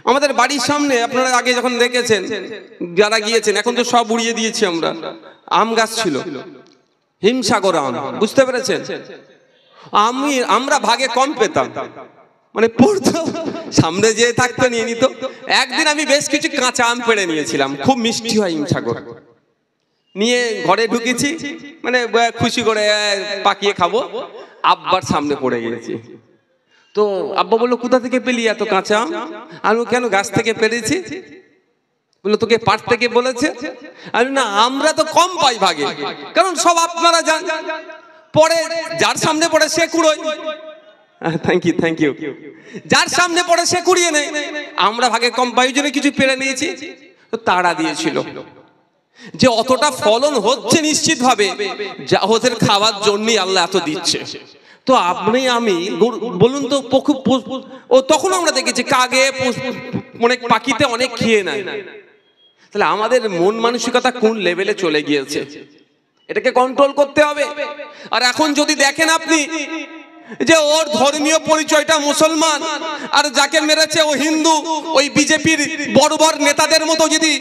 আমাদের বাড়ির সামনে আপনারা আগে যখন দেখেছেন যারা গিয়েছেন, এখন তো সব উড়িয়ে দিয়েছি আমরা, আম গাছ ছিল, হিমসাগর আম, বুঝতে পেরেছেন? আমরা ভাগে কম পেতাম, মানে পড়তো সামনে যে থাকতো নিয়ে নিত। একদিন আমি বেশ কিছু কাঁচা আম পেড়ে নিয়েছিলাম, খুব মিষ্টি হয় হিমসাগর, নিয়ে ঘরে ঢুকেছি, মানে খুশি করে পাকিয়ে খাবো, আব্বার সামনে পড়ে গিয়েছি। তো আব্বা বললো, কোথা থেকে পেলি এত কাঁচা আম? আমি কেন, গাছ থেকে পেরেছি। বললো, তোকে পাড় থেকে বলেছে? আমি না, আমরা তো কম পাই ভাগে, কারণ সব আপনারা যান, পরে যার সামনে পড়ে সে কুড়োয়। Thank you. যার সামনে পড়ে সে কুড়িয়ে নেয়, আমরা ভাগে কম পাই, জন্য কিছু পেরে নিয়েছি। তো তাড়া দিয়েছিল যে অতটা ফলন হচ্ছে নিশ্চিত ভাবে ওদের খাওয়ার জন্যই আল্লাহ এত দিচ্ছে। তো আপনি আমি বলুন তো, ও তখন আমরা দেখেছি কাগে অনেক পাখিতে অনেক খেয়ে নেয়। তাহলে আমাদের মন মানসিকতা কোন লেভেলে চলে গিয়েছে, এটাকে কন্ট্রোল করতে হবে। আর এখন যদি দেখেন আপনি যে ওর ধর্মীয় পরিচয়টা মুসলমান, আর যাকে মেরেছে ও হিন্দু, ওই বিজেপির বড় বড় নেতাদের মতো যদি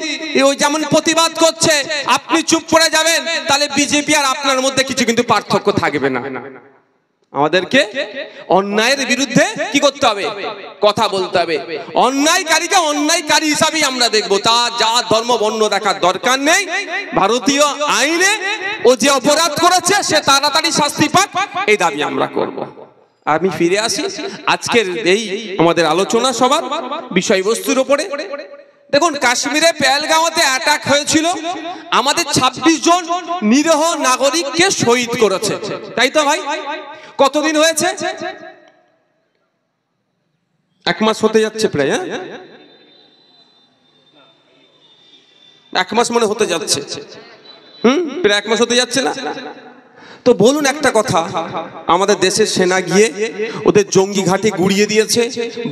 ওই যেমন প্রতিবাদ করছে, আপনি চুপ করে যাবেন, তাহলে বিজেপি আর আপনার মধ্যে কিছু কিন্তু পার্থক্য থাকবে না। আমাদেরকে অন্যায়ের বিরুদ্ধে কি করতে হবে, কথা বলতে হবে। অন্যায়কারীকে অন্যায়কারী হিসাবেই আমরা দেখবো, তা যা ধর্ম বর্ণ দেখার দরকার নেই। ভারতীয় আইনে ও যে অপরাধ করেছে সে তাড়াতাড়ি শাস্তি পাক, এই দাবি আমরা করব। আমি ফিরে আসি আজকের এই আমাদের আলোচনা সবার বিষয়বস্তুর উপরে। দেখুন, কাশ্মীরে পেহেলগাঁওতে অ্যাটাক হয়েছিল, আমাদের 26 জন নিরীহ নাগরিককে শহীদ করেছে, তাই তো ভাই? কতদিন হয়েছে? 1 মাস হতে যাচ্ছে প্রায়, 1 মাস মনে হতে যাচ্ছে, প্রায় 1 মাস হতে যাচ্ছে না? তো বলুন একটা কথা, আমাদের দেশের সেনা গিয়ে ওদের জঙ্গি ঘাঁটি গুড়িয়ে দিয়েছে,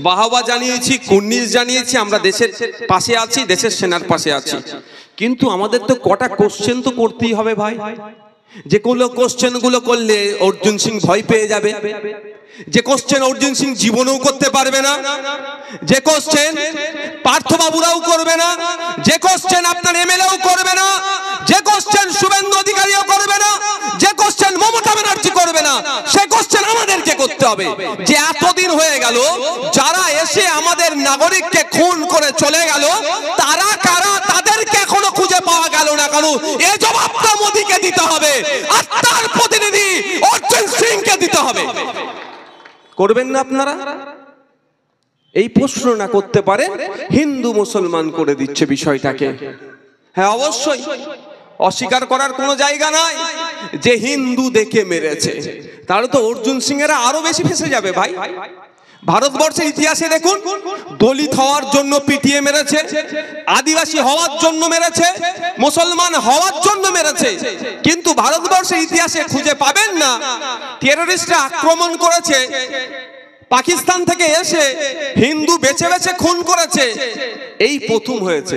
বাহবা জানিয়েছি, কুর্নিশ জানিয়েছি, আমরা দেশের পাশে আছি, দেশের সেনার পাশে আছি। কিন্তু আমাদের তো কটা কোশ্চেন তো করতেই হবে ভাই, যে কোনো কোশ্চেন গুলো করলে অর্জুন সিং ভয় পেয়ে যাবে, যে কোশ্চেন অর্জুন সিং জীবনেও করতে পারবে না, যে কোশ্চেন পার্থবাবুরাও করবে না, যে কোশ্চেন আপনার এমএলএও করবে না, যে কোশ্চেন শুভেন্দু অধিকারীও করবে না, যে কোশ্চেন মমতা ব্যানার্জি করবে না, সে কোশ্চেন আমাদেরকে করতে হবে। যে এতদিন হয়ে গেল যারা এসে আমাদের নাগরিককে খুন করে চলে গেল, তারা কারা, তাদেরকে এখনো খুঁজে পাওয়া গেল না কেন? এই জবাবটা মোদিকে দিতে হবে, আর তার প্রতিনিধি অর্জুন সিংকে দিতে হবে। করবেন না আপনারা? এই প্রশ্ন না করতে পারে, হিন্দু মুসলমান করে দিচ্ছে বিষয়টাকে। হ্যাঁ, অবশ্যই অস্বীকার করার কোনো জায়গা নাই যে হিন্দু দেখে মেরেছে, তাহলে তো অর্জুন সিং এরা আরো বেশি ফেঁসে যাবে ভাই। ভারতবর্ষের ইতিহাসে দেখুন, দলিত হওয়ার জন্য পিটিয়ে মেরেছে, আদিবাসী হওয়ার জন্য মেরেছে, মুসলমান হওয়ার জন্য মেরেছে, কিন্তু ভারতবর্ষের ইতিহাসে খুঁজে পাবেন না টেররিস্টরা আক্রমণ করেছে, পাকিস্তান থেকে এসে হিন্দু বেছে বেছে খুন করেছে, এই প্রথম হয়েছে।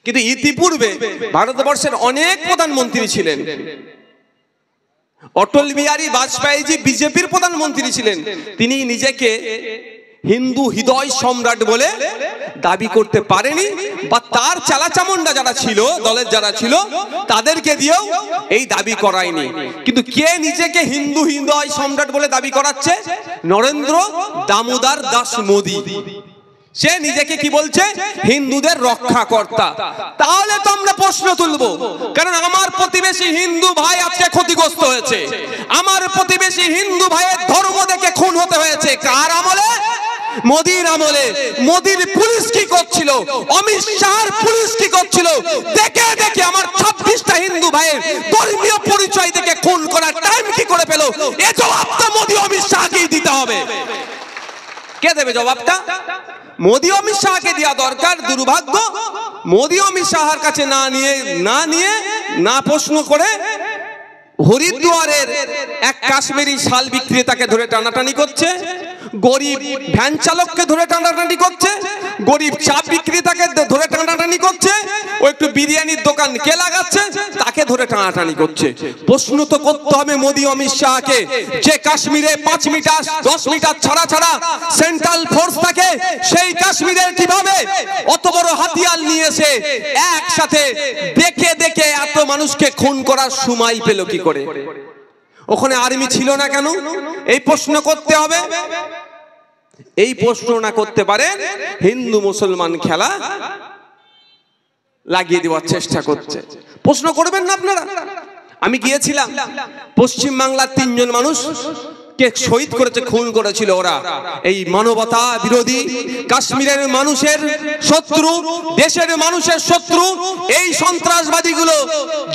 কিন্তু ইতিপূর্বে ভারতবর্ষের অনেক প্রধানমন্ত্রী ছিলেন। অটল বিহারী বাজপেয়ীজি বিজেপির প্রধানমন্ত্রী ছিলেন, তিনি নিজেকে হিন্দু হৃদয় সম্রাট বলে দাবি করতে পারেনি, বা তার চালাচামুন্ডা যারা ছিল, দলের যারা ছিল, তাদেরকে দিয়েও এই দাবি করায়নি। কিন্তু কে নিজেকে হিন্দু হৃদয় সম্রাট বলে দাবি করাচ্ছে? নরেন্দ্র দামোদর দাস মোদী। সে নিজেকে কি বলছে? হিন্দুদের রক্ষাকর্তা। তাহলে তো আমরা প্রশ্ন তুলবো, কারণ আমার প্রতিবেশী হিন্দু ভাই আজকে ক্ষতিগ্রস্ত হয়েছে, আমার প্রতিবেশী হিন্দু ভাইয়ের ধর্ম দেখে খুন হতে হয়েছে। কার আমলে? মোদির আমলে। মোদির পুলিশ কি করছিল, অমিত শাহর পুলিশ কি করছিল, দেখে দেখে আমার 26টা হিন্দু ভাইয়ের ধর্মীয় পরিচয় দেখে খুন করার টাইম কি করে পেল? এ জবাবটা মোদি অমিত শাহকেই দিতে হবে। কে দেবে জবাবটা? মোদি অমিত শাহকে দেওয়া দরকার। দুর্ভাগ্য, মোদি অমিত শাহর কাছে না প্রশ্ন করে হরিদ্বারের এক কাশ্মীরি শাল বিক্রেতাকে ধরে টানাটানি করছে, গরিব ভ্যান চালককে ধরে টানাটানি করছে, গরিব চা বিক্রেতাকে ধরে টানাটানি করছে, ও একটু বিরিয়ানির দোকান কে লাগাচ্ছে তাকে ধরে টানাটানি করছে। প্রশ্ন তো করতে হবে মোদি অমিত শাহকে, যে কাশ্মীরে 5 মিটার 10 মিটার ছাড়া ছাড়া সেন্ট্রাল ফোর্স থাকে, সেই কাশ্মীরের কিভাবে অত বড় হাতিয়ার নিয়ে এসে একসাথে দেখে দেখে এত মানুষকে খুন করার সময় পেল কি করে? ওখানে আর্মি ছিল না কেন? এই প্রশ্ন করতে হবে। এই প্রশ্ন না করতে পারেন, হিন্দু মুসলমান খেলা লাগিয়ে দেওয়ার চেষ্টা করছে। প্রশ্ন করবেন না আপনারা? আমি গিয়েছিলাম, পশ্চিম বাংলার 3 জন মানুষ কে শহীদ করেছে, খুন করেছিল ওরা। এই মানবতা বিরোধী, কাশ্মীরের মানুষের শত্রু, দেশের মানুষের শত্রু এই সন্ত্রাসবাদীগুলো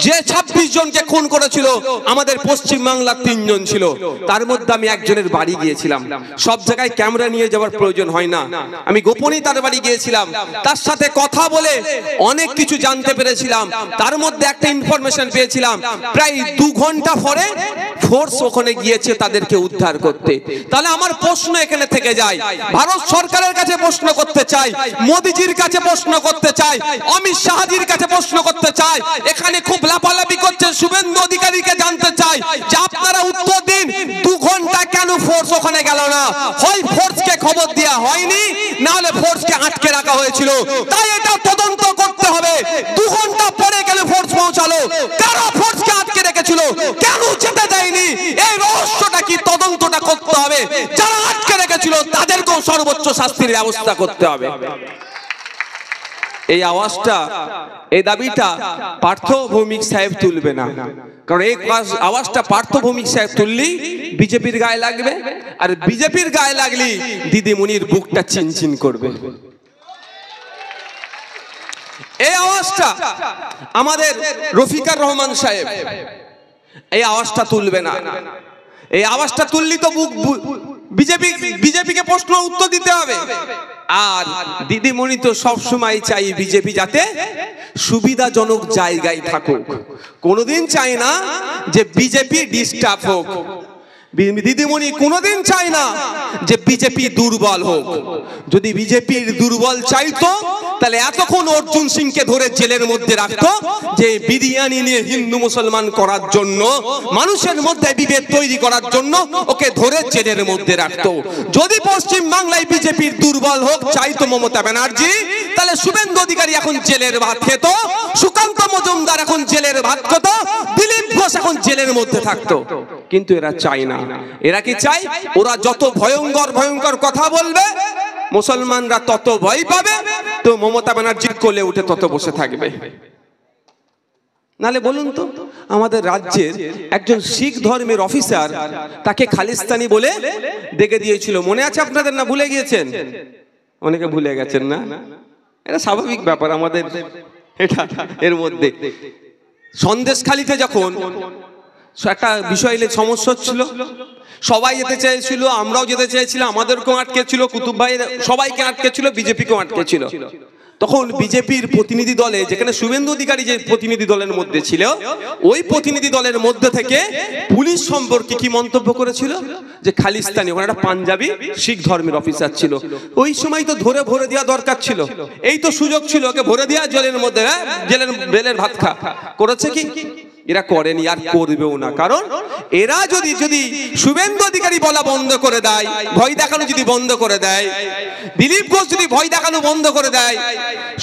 যে 26 জনকে খুন করেছিল, আমাদের পশ্চিম বাংলার 3 জন ছিল। তার মধ্যে আমি একজনের বাড়ি গিয়েছিলাম। সব জায়গায় ক্যামেরা নিয়ে যাওয়ার প্রয়োজন হয় না, আমি গোপনেই তার বাড়ি গিয়েছিলাম। তার সাথে কথা বলে অনেক কিছু জানতে পেরেছিলাম। তার মধ্যে একটা ইনফরমেশন পেয়েছিলাম, প্রায় 2 ঘন্টা পরে ফোর্স ওখানে গিয়েছে তাদেরকে উদ্ধার করতে। তাহলে আমার প্রশ্ন এখানে থেকে যায়, ভারত সরকারের কাছে প্রশ্ন করতে চাই, মোদিজির কাছে প্রশ্ন করতে চাই, অমিত শাহজির কাছে প্রশ্ন করতে চাই। এখানে খুব লাফালাফি করছে, শুভেন্দু অধিকারীকে জানতে চাই যে আপনারা উত্তর দিন, 2 ঘন্টা কেন ফোর্স ওখানে গেল না? হয় ফোর্সকে খবর দেওয়া হয়নি, না হলে ফোর্সকে আটকে রাখা হয়েছিল। তাই এটা তদন্ত করতে হবে। 2 ঘন্টা পরে কেন ফোর্স পৌঁছালো? কারা ফোর্সকে আটকে রেখেছিল? কেন যেতে দেয়নি? এই রহস্যটা কি তদন্তটা করতে হবে। যারা আটকে রেখেছিল তাদেরকেও সর্বোচ্চ শাস্তির ব্যবস্থা করতে হবে। এই আওয়াজটা, এই দাবিটা পার্থ ভৌমিক সাহেব তুলবে না, কারণ এই আওয়াজটা পার্থ ভৌমিক সাহেব তুললেই বিজেপির গায়ে লাগবে, আর বিজেপির গায়ে লাগলে দিদিমণির বুকটা চিনচিন করবে। এই আওয়াজটা আমাদের রফিকার রহমান সাহেব এই আওয়াজটা তুলবে না। এই আওয়াজটা তুললি তো বিজেপিকে প্রশ্ন উত্তর দিতে হবে। আর দিদিমণি তো সবসময় চাই বিজেপি যাতে সুবিধাজনক জায়গায় থাকুক, কোনোদিন চায় না যে বিজেপি ডিস্টার্ব হোক। দিদিমণি কোনোদিন চায় না যে বিজেপি দুর্বল হোক। যদি বিজেপির দুর্বল চাইতো তাহলে এতক্ষণ অর্জুন সিংকে ধরে জেলের মধ্যে রাখতো, যে বিরিয়ানি নিয়ে হিন্দু মুসলমান করার জন্য, মানুষের মধ্যে বিভেদ তৈরি করার জন্য ওকে ধরে জেলের মধ্যে রাখতো। যদি পশ্চিম বাংলায় বিজেপির দুর্বল হোক চাইতো মমতা ব্যানার্জি, তাহলে শুভেন্দু অধিকারী এখন জেলের ভাত খেত, সুকান্ত মজুমদার এখন জেলের ভাত খেত, দিলীপ ঘোষ এখন জেলের মধ্যে থাকতো। কিন্তু এরা চায় না। এরা কি চায়? ওরা যত ভয়ঙ্কর ভয়ঙ্কর কথা বলবে মুসলমানরা তত ভয় পাবে, তো মমতা ব্যানার্জির কোলে উঠে তত বসে থাকবে। নালে বলুন তো, আমাদের রাজ্যের একজন শিখ ধর্মের অফিসার, তাকে খালিস্তানি বলে ডেকে দিয়েছিল, মনে আছে আপনাদের? না ভুলে গিয়েছেন? অনেকে ভুলে গেছেন না? এটা স্বাভাবিক ব্যাপার আমাদের, এটা এর মধ্যে। সন্দেশখালীতে যখন একটা বিষয় নিয়ে সমস্যা হচ্ছিল, সবাই যেতে চেয়েছিল, আমরাও যেতে চেয়েছিলাম, আমাদেরকেও আটকে ছিল, কুতুব ভাই সবাইকে আটকে ছিল, বিজেপিকেও আটকে ছিল। তখন বিজেপির প্রতিনিধি দলে, যেখানে শুভেন্দু অধিকারী যে প্রতিনিধি দলের মধ্যে ছিল, ওই প্রতিনিধি দলের মধ্যে থেকে পুলিশ সম্পর্কে কি মন্তব্য করেছিল, যে খালিস্তানি, ওখানে একটা পাঞ্জাবি শিখ ধর্মের অফিসার ছিল। ওই সময় তো ধরে ভরে দেওয়া দরকার ছিল, এই তো সুযোগ ছিল ওকে ভরে দেওয়া জেলের মধ্যে, জেলের বেলের ভাত খা। করেছে কি? এরা করেনি, আর করবেও না। কারণ এরা যদি শুভেন্দু অধিকারী বলা বন্ধ করে দেয়, ভয় দেখানো যদি বন্ধ করে দেয়, দিলীপ ঘোষ যদি ভয় দেখানো বন্ধ করে দেয়,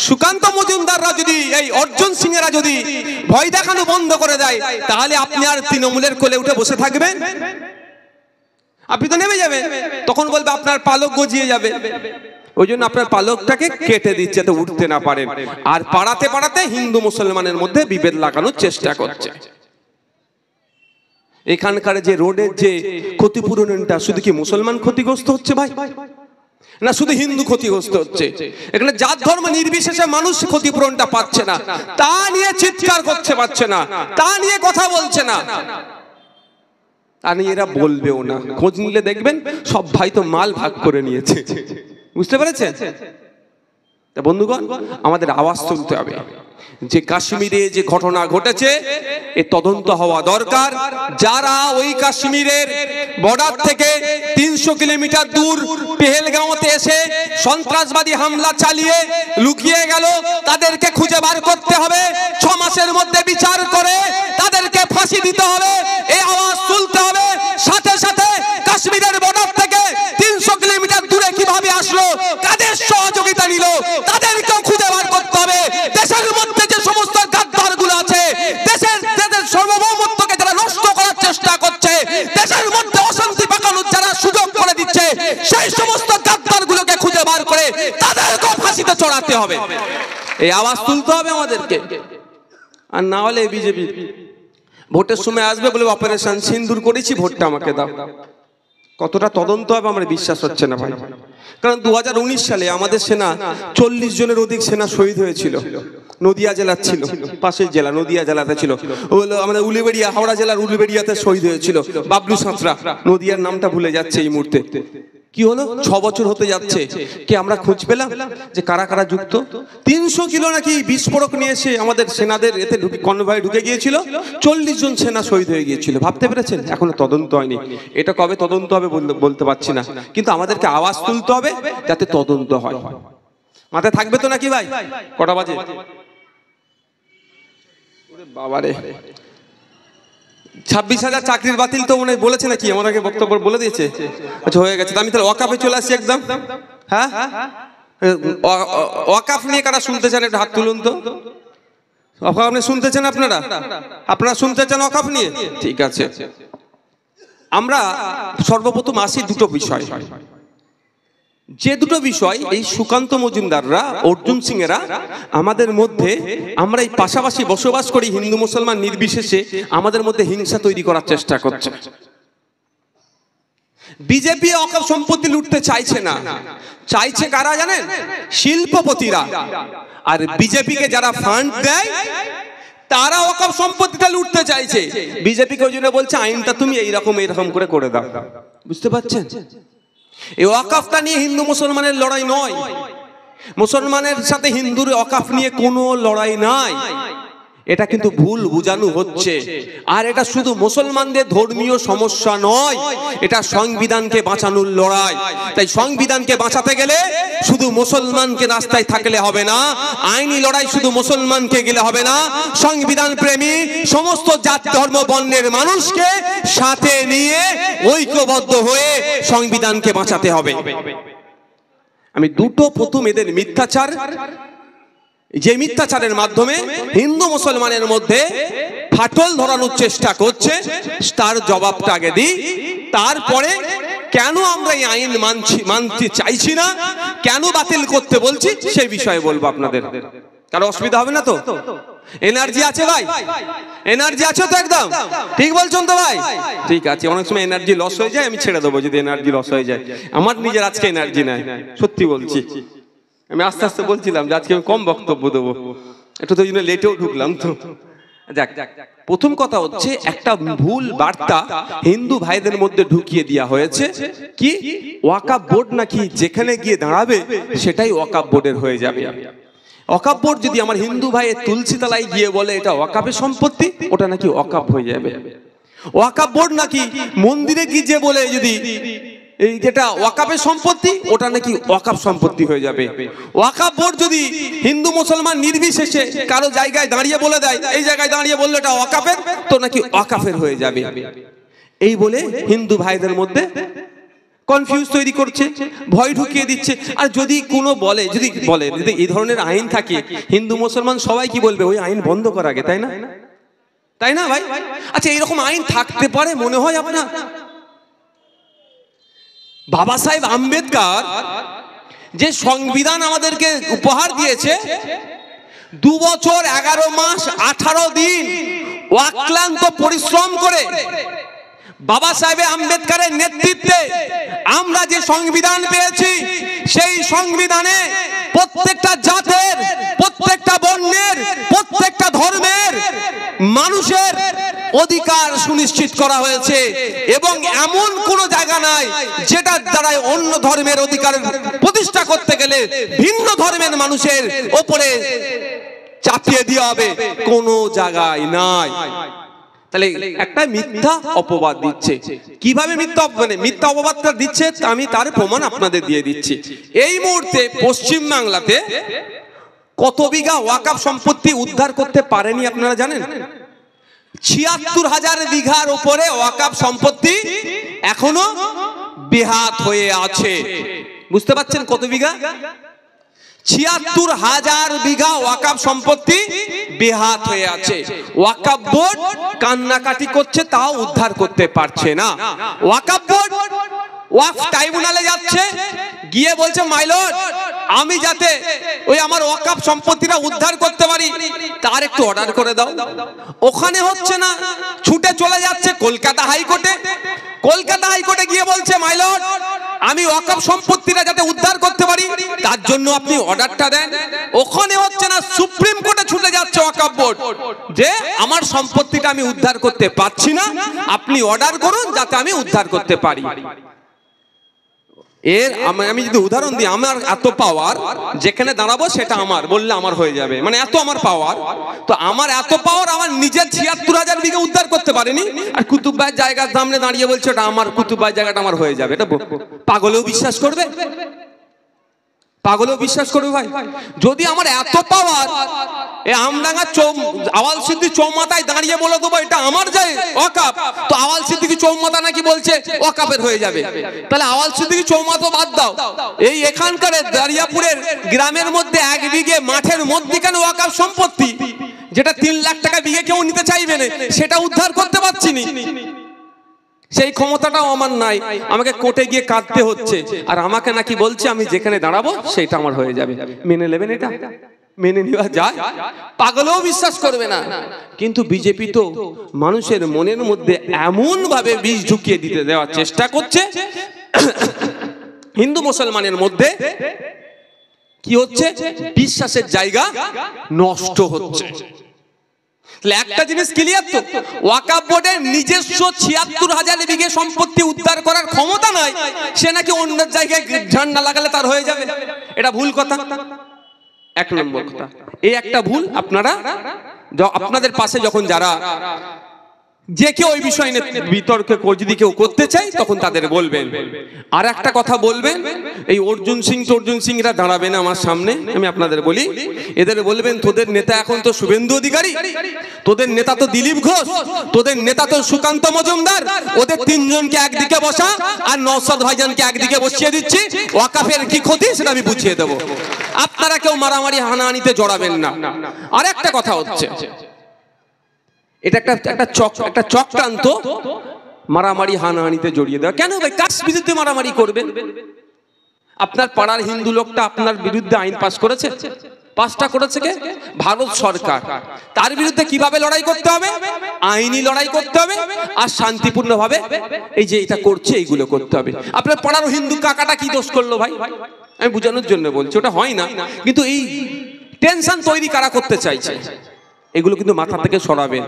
সুকান্ত মজুমদাররা যদি, এই অর্জুন সিং এরা যদি ভয় দেখানো বন্ধ করে দেয়, তাহলে আপনি আর তৃণমূলের কোলে উঠে বসে থাকবেন? আপনি তো নেমে যাবেন। তখন বলবে আপনার পালক গজিয়ে যাবে। ওই জন্য আপনার পালকটাকে কেটে দিচ্ছে তো উঠতে না পারেন। আর পাড়াতে পাড়াতে হিন্দু মুসলমানের মধ্যে বিভেদ লাগানোর চেষ্টা করছে। এখানকার যে রোডের যে ক্ষতিপূরণটা, শুধু কি মুসলমান ক্ষতিগ্রস্ত হচ্ছে ভাই, না শুধু হিন্দু ক্ষতিগ্রস্ত হচ্ছে? এখানে জাত ধর্ম নির্বিশেষে মানুষ ক্ষতিপূরণটা পাচ্ছে না, তা নিয়ে চিৎকার করতে পারছে না, তা নিয়ে কথা বলছে না, তা নিয়ে এরা বলবেও না। খোঁজ নিলে দেখবেন সব ভাই তো মাল ভাগ করে নিয়েছে। বুঝতে পেরেছেন? বন্ধুগণ, আমাদের আওয়াজ তুলতে হবে যে কাশ্মীরে যে ঘটনা ঘটেছে এ তদন্ত হওয়া দরকার। যারা ওই কাশ্মীরের বর্ডার থেকে 300 কিলোমিটার দূর পেহেলগাঁওতে এসে সন্ত্রাসবাদী হামলা চালিয়ে লুকিয়ে গেল, তাদেরকে খুঁজে বার করতে হবে, 6 মাসের মধ্যে বিচার করে তাদেরকে ফাঁসি দিতে হবে। এই আওয়াজ তুলতে হবে। সাথে সাথে কাশ্মীরের বর্ডার থেকে 300 কিলোমিটার দূরে কিভাবে আসলো, কাদের সহযোগিতা নিল, তাদেরকেও খুঁজে বার করতে হবে। দেশের মধ্যে যে সমস্ত গাদ্দারগুলো আছে, দেশের সার্বভৌমত্বকে যারা নষ্ট করার চেষ্টা করছে, দেশের মধ্যে অশান্তি পাকানোর যারা সুযোগ করে দিচ্ছে, সেই সমস্ত গাদ্দারগুলোকে খুঁজে বার করে তাদেরকেও ফাঁসিতে চড়াতে হবে। এই আওয়াজ তুলতে হবে আমাদেরকে। আর না হলে বিজেপি ভোটের সময় আসবে বলে অপারেশন সিন্দুর করেছি, ভোটটা আমাকে দাও। কতটা তদন্ত হবে আমার বিশ্বাস হচ্ছে না ভাই। কারণ 2019 সালে আমাদের সেনা 40 জনের অধিক সেনা শহীদ হয়েছিল। নদিয়া জেলার ছিল, পাশের জেলা নদিয়া জেলাতে ছিল। আমাদের উলুবেড়িয়া, হাওড়া জেলার উলুবেড়িয়াতে শহীদ হয়েছিল বাবলু সাঁতরা। নদিয়ার নামটা ভুলে যাচ্ছে এই মুহূর্তে। কি হলো, 6 বছর হতে যাচ্ছে, কি আমরা খোঁজ পেলাম যে কারা কারা যুক্ত। 300 কিলো নাকি বিস্ফোরক নিয়ে এসে আমাদের সেনাদের এতে কনভয়ে ঢুকে গিয়েছিল, 40 জন সেনা শহীদ হয়ে গিয়েছিল। ভাবতে পেরেছেন? এখনো তদন্ত হয়নি। এটা কবে তদন্ত হবে বলতে পারছি না, কিন্তু আমাদেরকে আওয়াজ তুলতে হবে যাতে তদন্ত হয়। মাথায় থাকবে তো নাকি ভাই? কটা বাজে বাবারে? 26,000 চাকরির বাতিল তো মনে বলেছে নাকি, আমাকে বক্তব্য বলে দিয়েছে। আচ্ছা হয়ে গেছে, আমি তাহলে ওয়াকাফে চলে আসি একদম। হ্যাঁ, ওয়াকাফ নিয়ে কারা শুনতে চান একটু হাত তুলুন তো। ওয়াকাফ আপনি শুনতে চান? আপনারা শুনতে চান ওয়াকাফ নিয়ে? ঠিক আছে। আমরা সর্বপ্রথম আসি দুটো বিষয়, যে দুটো বিষয় এই সুকান্ত মজুমদাররা, অর্জুন সিং এরা আমাদের মধ্যে, আমরা এই পাশাপাশি বসবাস করি হিন্দু মুসলমান নির্বিশেষে, আমাদের মধ্যে হিংসা তৈরি করার চেষ্টা করছে। বিজেপি ওয়াকফ সম্পত্তি লুটতে চাইছে না, চাইছে কারা জানেন? শিল্পপতিরা। আর বিজেপিকে যারা ফান্ড দেয় তারা ওয়াকফ সম্পত্তিটা লুটতে চাইছে। বিজেপিকে ওই জন্য বলছে আইনটা তুমি এইরকম করে দাও। বুঝতে পারছেন? এই ওয়াকফটা নিয়ে হিন্দু মুসলমানের লড়াই নয়, মুসলমানের সাথে হিন্দুর ওয়াকফ নিয়ে কোনো লড়াই নাই। এটা কিন্তু ভুল বুঝানো হচ্ছে। আর এটা শুধু মুসলমানদের ধর্মীয় সমস্যা নয়, এটা সংবিধানকে বাঁচানোর লড়াই। তাই সংবিধানকে বাঁচাতে গেলে শুধু মুসলমানকে রাস্তায় থাকলে হবে না, আইনি লড়াই শুধু মুসলমানকে গেলে হবে না, সংবিধান প্রেমী সমস্ত জাত ধর্ম বর্ণের মানুষকে সাথে নিয়ে ঐক্যবদ্ধ হয়ে সংবিধানকে বাঁচাতে হবে। আমি দুটো, প্রথম এদের মিথ্যাচার, যে মিথ্যাচারের মাধ্যমে হিন্দু মুসলমানের মধ্যে ফাটল ধরানোর চেষ্টা করছে তার জবাবটা আগে দিই। তারপরে কেন আমরা এই আইন মানতে চাইছি না, কেন বাতিল করতে বলছি সেই বিষয়ে বলবো আপনাদের। কারো অসুবিধা হবে না তো? এনার্জি আছে ভাই? এনার্জি আছে তো? একদম ঠিক বলছেন তো ভাই? ঠিক আছে। অনেক সময় এনার্জি লস হয়ে যায়, আমি ছেড়ে দেবো যদি এনার্জি লস হয়ে যায়। আমার নিজের আজকে এনার্জি নাই, সত্যি বলছি। আমি আস্তে আস্তে বলছিলাম যে আজকে আমি কম বক্তব্য দেবো, একটু তো জন্য লেটেও ঢুকলাম তো। যাক, প্রথম কথা হচ্ছে একটা ভুল বার্তা হিন্দু ভাইদের মধ্যে ঢুকিয়ে দেওয়া হয়েছে, কি ওয়াকফ বোর্ড নাকি যেখানে গিয়ে দাঁড়াবে সেটাই ওয়াকফ বোর্ডের হয়ে যাবে। ওয়াকফ বোর্ড যদি আমার হিন্দু ভাইয়ের তুলসী তলায় গিয়ে বলে এটা ওয়াকফের সম্পত্তি, ওটা নাকি ওয়াকফ হয়ে যাবে। ওয়াকফ বোর্ড নাকি মন্দিরে কি যে বলে যদি এই যেটা ওয়াকফের সম্পত্তি, ওটা নাকি ওয়াকফ সম্পত্তি হয়ে যাবে। ওয়াকফ বোর্ড যদি হিন্দু মুসলমান নির্বিশেষে কারো জায়গায় দাঁড়িয়ে বলে দেয় এই জায়গায় দাঁড়িয়ে বললে এটা ওয়াকফের, তো নাকি ওয়াকফের হয়ে যাবে। এই বলে হিন্দু ভাইদের মধ্যে কনফিউজ তৈরি করছে, ভয় ঢুকিয়ে দিচ্ছে। আর যদি কোনো বলে, যদি এই ধরনের আইন থাকে, হিন্দু মুসলমান সবাই কি বলবে? ওই আইন বন্ধ করা আগে, তাই না? তাই না ভাই? আচ্ছা, এইরকম আইন থাকতে পারে মনে হয় আপনার? বাবা সাহেব আম্বেদকর যে সংবিধান আমাদেরকে উপহার দিয়েছে, 2 বছর 11 মাস 18 দিন অক্লান্ত পরিশ্রম করে বাবা সাহেব আম্বেদকরের নেতৃত্বে আমরা যে সংবিধান পেয়েছি, সেই সংবিধানে প্রত্যেকটা জাতের, প্রত্যেকটা বর্ণের, প্রত্যেকটা ধর্মের মানুষের অধিকার সুনিশ্চিত করা হয়েছে এবং এমন কোন জায়গা নাই যেটার দ্বারা অন্য ধর্মের অধিকার প্রতিষ্ঠা করতে গেলে ভিন্ন ধর্মের মানুষের ওপরে চাপিয়ে দেওয়া হবে, কোনো জায়গায় নাই। তাহলে একটা মিথ্যা অপবাদ দিচ্ছে। কিভাবে মিথ্যা অপবাদটা দিচ্ছে আমি তার প্রমাণ আপনাদের দিয়ে দিচ্ছি। এই মুহূর্তে পশ্চিম বাংলাতে কত বিঘা ওয়াকফ সম্পত্তি উদ্ধার করতে পারেনি আপনারা জানেন? ৭৬,০০০ বিঘার উপরে ওয়াকফ সম্পত্তি এখনো বেহাত হয়ে আছে। বুঝতে পারছেন কত বিঘা? ৭৬,০০০ বিঘা ওয়াকফ সম্পত্তি বেহাত হয়ে আছে। ওয়াকফ বোর্ড কান্নাকাটি করছে, তাও উদ্ধার করতে পারছে না। ওয়াকফ বোর্ড ওয়াকফ ট্রাইব্যুনালে যাচ্ছে, গিয়ে বলছে মাই লর্ড, আমি যাতে ওই আমার ওয়াকফ সম্পত্তিটা উদ্ধার করতে পারি তার একটু অর্ডার করে দাও। ওখানে হচ্ছে না, ছুটে চলে যাচ্ছে কলকাতা হাইকোর্টে। কলকাতা হাইকোর্টে গিয়ে বলছে মাই লর্ড, আমি ওয়াকফ সম্পত্তিটা যাতে উদ্ধার করতে পারি তার জন্য আপনি অর্ডারটা দেন। ওখানে হচ্ছে না, সুপ্রিম কোর্টে ছুটে যাচ্ছে ওয়াকফ বোর্ড যে আমার সম্পত্তিটা আমি উদ্ধার করতে পারছি না, আপনি অর্ডার করুন যাতে আমি উদ্ধার করতে পারি। এর আমি যদি উদাহরণ দিই, আমার এত পাওয়ার, যেখানে দাঁড়াবো সেটা আমার বললে আমার হয়ে যাবে, মানে এত আমার পাওয়ার। তো আমার এত পাওয়ার, আমার নিজের ৭৬,০০০ বিঘা উদ্ধার করতে পারেনি, আর কুতুব ভাইয়ের জায়গার সামনে দাঁড়িয়ে বলছে ওটা আমার, কুতুব ভাইয়ের জায়গাটা আমার হয়ে যাবে। এটা পাগলেও বিশ্বাস করবে? পাগলেও বিশ্বাস করবে ভাই? যদি আমার এত পাওয়ার, আমডাঙ্গা আওয়াল সিদ্দিকী চৌমাথায় দাঁড়িয়ে বলে দেবো এটা আমার যায় ওয়াকফ, তো আওয়াল সিদ্দিকী চৌমাথা নাকি বলছে ওয়াকফের হয়ে যাবে। তাহলে আওয়াল সিদ্দিকী চৌমাথা বাদ দাও, এই এখানকার দারিয়াপুরের গ্রামের মধ্যে ১ বিঘে মাঠের মধ্যখানে ওয়াকফ সম্পত্তি, যেটা ৩ লাখ টাকা বিঘে কেউ নিতে চাইবে না, সেটা উদ্ধার করতে পারছি না। সেই ক্ষমতাটাও আমার নাই, আমাকে কোর্টে গিয়ে কাঁদতে হচ্ছে, আর আমাকে নাকি বলছে আমি যেখানে দাঁড়াবো সেটা আমার হয়ে যাবে। মেনে নেবেন এটা? মেনে নেওয়া যায়? পাগলেও বিশ্বাস করবে না। কিন্তু বিজেপি তো মানুষের মনের মধ্যে এমন ভাবে বিষ ঢুকিয়ে দিতে দেওয়ার চেষ্টা করছে, হিন্দু মুসলমানের মধ্যে কি হচ্ছে, বিশ্বাসের জায়গা নষ্ট হচ্ছে। একটা জিনিস ক্লিয়ার তো, ওয়াকফ বোর্ডের নিজস্ব ৭৬,০০০ বিঘে সম্পত্তি উদ্ধার করার ক্ষমতা নাই, সে নাকি অন্য জায়গায় ঝান্ডা লাগালে তার হয়ে যাবে। এটা ভুল কথা, ১ নম্বর কথা। এই একটা ভুল আপনারা আপনাদের পাশে যখন যারা যে কেউ ওই বিষয় নিয়ে বিতর্কে যদি কেউ করতে চাই তখন তাদের বলবেন। আর একটা কথা বলবেন, এই অর্জুন সিংরা দাঁড়াবে না আমার সামনে, আমি আপনাদের বলি, এদের বলবেন তোদের নেতা এখন তো শুভেন্দু অধিকারী, তোদের নেতা তো দিলীপ ঘোষ, তোদের নেতা তো সুকান্ত মজুমদার, ওদের ৩ জনকে একদিকে বসা আর নওশাদ ভাইজানকে একদিকে বসিয়ে দিচ্ছি, ওয়াকফের কি ক্ষতি সেটা আমি বুঝিয়ে দেবো। আপনারা কেউ মারামারি হানাহানিতে জড়াবেন না। আর একটা কথা হচ্ছে, এটা একটা চক্রান্ত, মারামারি হানাহানিতে জড়িয়ে দেওয়া। কেন ভাই, কার বিরুদ্ধে মারামারি করবেন? আপনার পাড়ার হিন্দু লোকটা আপনার বিরুদ্ধে আইন পাস করেছে, পাসটা করেছে কে? ভারত সরকার। তার বিরুদ্ধে কিভাবে লড়াই করতে হবে? আইনি লড়াই করতে হবে, আর শান্তিপূর্ণভাবে এই যে এটা করছে এইগুলো করতে হবে। আপনার পাড়ার হিন্দু কাকাটা কি দোষ করলো ভাই? আমি বোঝানোর জন্য বলছি, ওটা হয় না। কিন্তু এই টেনশন তৈরি কারা করতে চাইছে, এগুলো কিন্তু মাথা থেকে সরাবেন।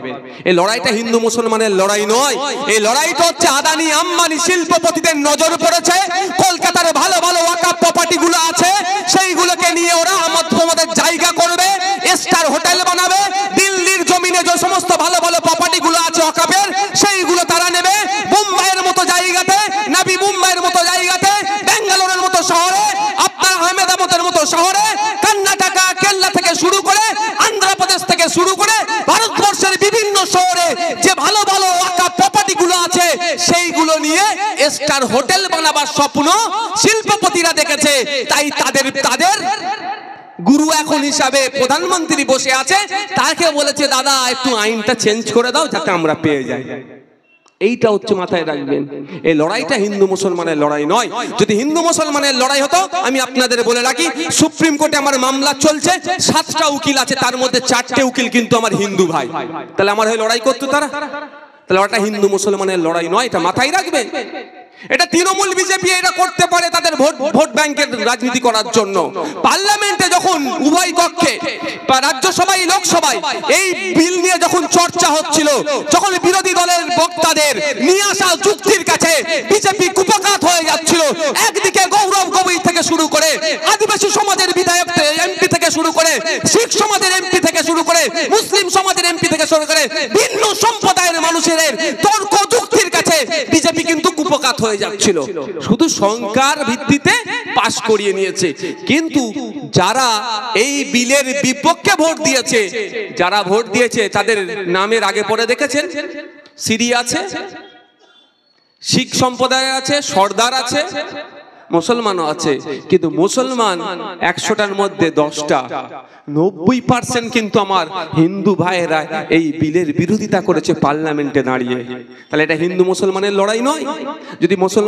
এই লড়াইটা হিন্দু মুসলমানের লড়াই নয়, এই লড়াইটা হচ্ছে আদানি আম্বানি শিল্পপতিদের নজর পড়েছে, কলকাতার ভালো ভালো ওয়াকফ প্রপার্টি গুলো আছে সেইগুলোকে নিয়ে ওরা আমাদের জায়গা করবে, স্টার হোটেল বানাবে। দিল্লির জমিনে যে সমস্ত ভালো ভালো প্রপার্টি গুলো আছে ওয়াকফের, সেইগুলো তারা নেবে। মুম্বাইয়ের মতো জায়গাতে, নাবি মুম্বাইয়ের মতো জায়গাতে, বেঙ্গালোরের মতো শহরে, আপনার আহমেদাবাদের মতো শহরে, কর্ণাটকা কেরলা থেকে শুরু করে, আন্ধ্রপ্রদেশ থেকে শুরু করে ভারতবর্ষের বিভিন্ন শহরে যে ভালো ভালো ওয়াকফ প্রপার্টি গুলো আছে সেইগুলো নিয়ে স্টার হোটেল বানাবার স্বপ্ন শিল্পপতিরা দেখেছে। তাই তাদের গুরু এখন হিসাবে প্রধানমন্ত্রী বসে আছে, তাকে বলেছে দাদা একটু আইনটা চেঞ্জ করে দাও যাতে আমরা পেয়ে যাই। এইটা হচ্ছে মাথায় রাখবেন, এই লড়াইটা হিন্দু মুসলমানের লড়াই নয়। যদি হিন্দু মুসলমানের লড়াই হতো, আমি আপনাদের বলে রাখি, সুপ্রিম কোর্টে আমার মামলা চলছে, 7টা উকিল আছে, তার মধ্যে 4টে উকিল কিন্তু আমার হিন্দু ভাই। তাহলে আমার হয়ে লড়াই করতো তারা? তাহলে ওটা হিন্দু মুসলমানের লড়াই নয়, এটা মাথায় রাখবেন। এটা তৃণমূল বিজেপি এটা করতে পারে তাদের ভোট ব্যাংকের রাজনীতি করার জন্য। পার্লামেন্টে যখন উভয় কক্ষে বা রাজ্যসভায় লোকসভায় এই বিল নিয়ে যখন চর্চা হচ্ছিল, যখন বিরোধী দলের বক্তাদের নিয়ে আসা যুক্তির কাছে বিজেপি কুপকাত হয়ে যাচ্ছিল, একদিকে গৌরব গগৈ থেকে শুরু করে আদিবাসী সমাজের বিধায়ক এমপি থেকে শুরু করে শিখ সমাজের এমপি থেকে শুরু করে মুসলিম সমাজের এমপি থেকে শুরু করে ভিন্ন সম্প্রদায়ের মানুষের তর্ক যুক্তির কাছে বিজেপি কিন্তু কুপকাত হয়ে যাচ্ছিল, শুধু সংখ্যার ভিত্তিতে পাশ করিয়ে নিয়েছে। কিন্তু যারা এই বিলের বিপক্ষে ভোট দিয়েছে, যারা ভোট দিয়েছে তাদের নামের আগে পরে দেখেছেন সিরি আছে, শিখ সম্প্রদায় আছে, সর্দার আছে, মুসলমানও আছে। কিন্তু মুসলমান 100টার মধ্যে 10টা, 90% কিন্তু আমার হিন্দু ভাইয়েরা এই বিলের বিরোধিতা করেছে পার্লামেন্টে দাঁড়িয়ে। তাহলে এটা হিন্দু মুসলমানের লড়াই নয়? যদি মুসলমান